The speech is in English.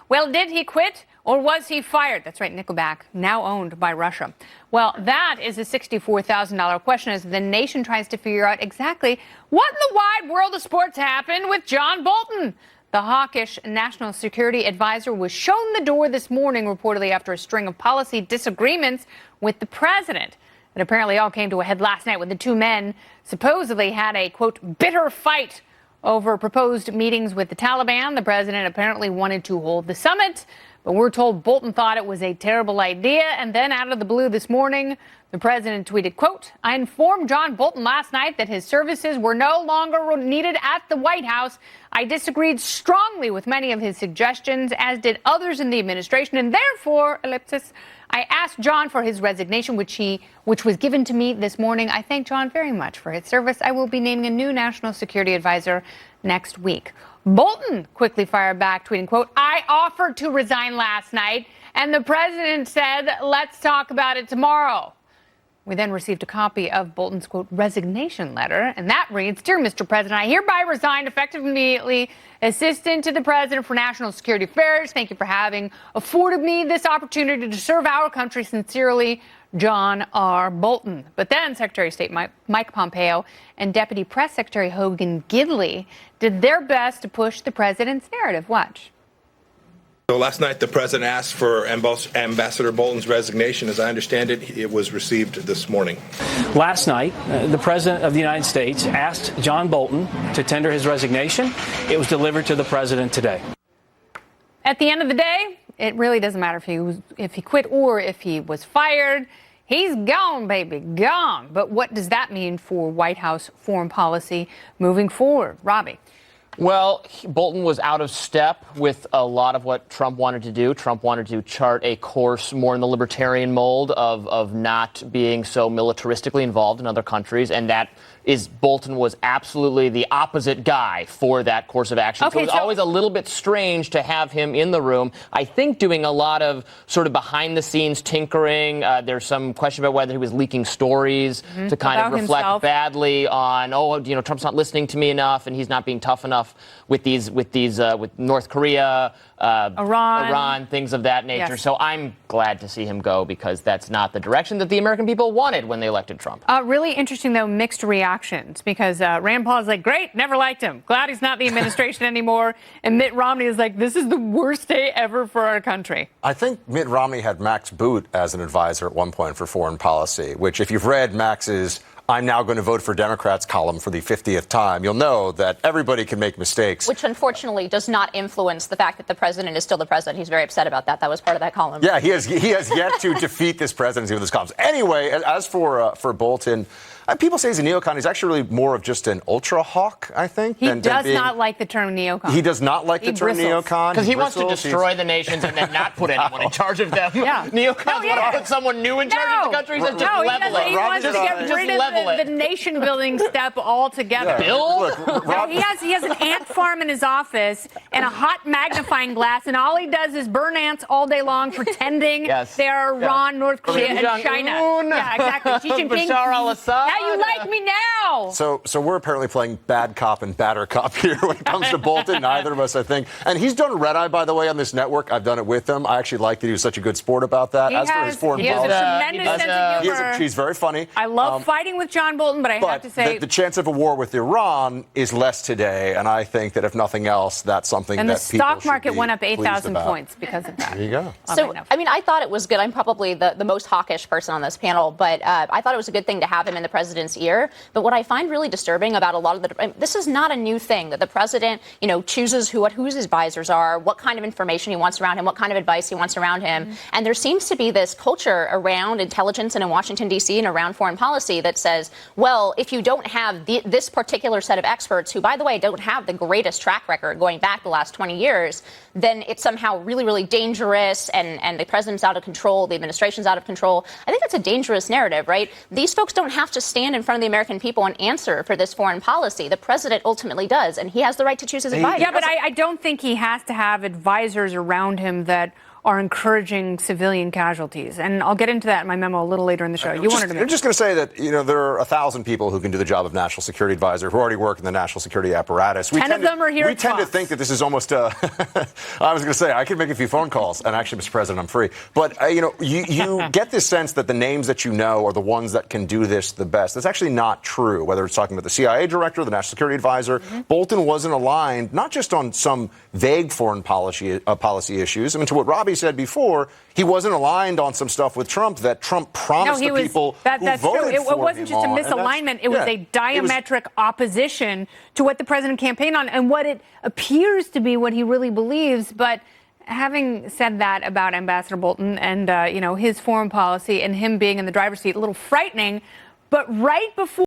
Well, did he quit or was he fired? That's right, Nickelback, now owned by Russia. Well, that is a $64,000 question as the nation tries to figure out exactly what in the wide world of sports happened with John Bolton. The hawkish national security advisor was shown the door this morning, reportedly after a string of policy disagreements with the president. It apparently all came to a head last night when the two men supposedly had a, quote, bitter fight over proposed meetings with the Taliban. The president apparently wanted to hold the summit, but we're told Bolton thought it was a terrible idea. And then out of the blue this morning, the president tweeted, quote, I informed John Bolton last night that his services were no longer needed at the White House. I disagreed strongly with many of his suggestions, as did others in the administration, and therefore, ellipsis, I asked John for his resignation, which was given to me this morning. I thank John very much for his service. I will be naming a new national security advisor next week. Bolton quickly fired back, tweeting, quote, I offered to resign last night, and the president said, let's talk about it tomorrow. We then received a copy of Bolton's, quote, resignation letter, and that reads, Dear Mr. President, I hereby resign effective immediately, Assistant to the President for National Security Affairs. Thank you for having afforded me this opportunity to serve our country. Sincerely, John R. Bolton. But then Secretary of State Mike Pompeo and Deputy Press Secretary Hogan Gidley did their best to push the president's narrative. Watch. So last night, the president asked for Ambassador Bolton's resignation. As I understand it, it was received this morning. Last night, the president of the United States asked John Bolton to tender his resignation. It was delivered to the president today. At the end of the day, it really doesn't matter if he quit or if he was fired. He's gone, baby, gone. But what does that mean for White House foreign policy moving forward? Robbie. Well, Bolton was out of step with a lot of what Trump wanted to do. Trump wanted to chart a course more in the libertarian mold of not being so militaristically involved in other countries, and Bolton was absolutely the opposite guy for that course of action. Okay, so it was always a little bit strange to have him in the room, I think doing a lot of sort of behind-the-scenes tinkering. There's some question about whether he was leaking stories to kind of reflect badly on, Trump's not listening to me enough, and he's not being tough enough with North Korea, Iran, things of that nature. Yes. So I'm glad to see him go because that's not the direction that the American people wanted when they elected Trump. Really interesting, though, mixed reactions because Rand Paul is like, great, never liked him. Glad he's not the administration anymore. And Mitt Romney is like, this is the worst day ever for our country. I think Mitt Romney had Max Boot as an advisor at one point for foreign policy, which if you've read Max's I'm now going to vote for Democrats column for the 50th time, you'll know that everybody can make mistakes. Which, unfortunately, does not influence the fact that the president is still the president. He's very upset about that. That was part of that column. Yeah, he has yet to defeat this presidency with his columns. Anyway, as for Bolton, people say he's a neocon. He's actually really more of just an ultra hawk, I think. He does not like the term neocon. He does not like the term neocon. Because he wants to destroy the nations and then not put anyone in charge of them. Yeah. Neocons want to put someone new in charge of the country. Just level it. He wants to get rid of the nation-building step altogether. Yeah. Bill? He has an ant farm in his office and a hot magnifying glass, and all he does is burn ants all day long, pretending they're Iran, North Korea, and China. Yeah, exactly. Xi Jinping. Bashar al-Assad. Now you like me now. So we're apparently playing bad cop and batter cop here when it comes to Bolton. Neither of us, I think. And he's done red eye, by the way, on this network. I've done it with him. I actually like that he was such a good sport about that. As for his foreign policy, he has a tremendous sense of humor. She's very funny. I love fighting with John Bolton, but I have to say the chance of a war with Iran is less today, and I think that if nothing else, that's something and that people the stock market went up 8,000 about. points because of that. There you go. So, I mean, I thought it was good. I'm probably the most hawkish person on this panel, but I thought it was a good thing to have him in the president's ear. But what I find really disturbing about a lot of this is not a new thing that the president, chooses who his advisors are, what kind of information he wants around him, what kind of advice he wants around him. Mm-hmm. And there seems to be this culture around intelligence and in Washington, D.C. and around foreign policy that says, well, if you don't have this particular set of experts who, by the way, don't have the greatest track record going back the last 20 years, then it's somehow really, really dangerous and the president's out of control, the administration's out of control. I think that's a dangerous narrative, right? These folks don't have to stand in front of the American people and answer for this foreign policy. The president ultimately does, and he has the right to choose his advisors. Yeah, but I don't think he has to have advisors around him that are encouraging civilian casualties. And I'll get into that in my memo a little later in the show. You wanted to make. I'm just going to say that, there are 1,000 people who can do the job of national security advisor who already work in the national security apparatus. 10 of them are here. We tend to think that this is almost a. I was going to say I could make a few phone calls, and actually, Mr. President, I'm free. But you get this sense that the names that you know are the ones that can do this the best. That's actually not true. Whether it's talking about the CIA director, the national security advisor, Bolton wasn't aligned not just on some vague foreign policy issues. I mean, to what Robbie said before, he wasn't aligned on some stuff with Trump that Trump promised the people that's who voted true. for It wasn't him just a on. misalignment. It was a diametric opposition to what the president campaigned on and what it appears to be what he really believes. But having said that about Ambassador Bolton and, his foreign policy and him being in the driver's seat, a little frightening. But right before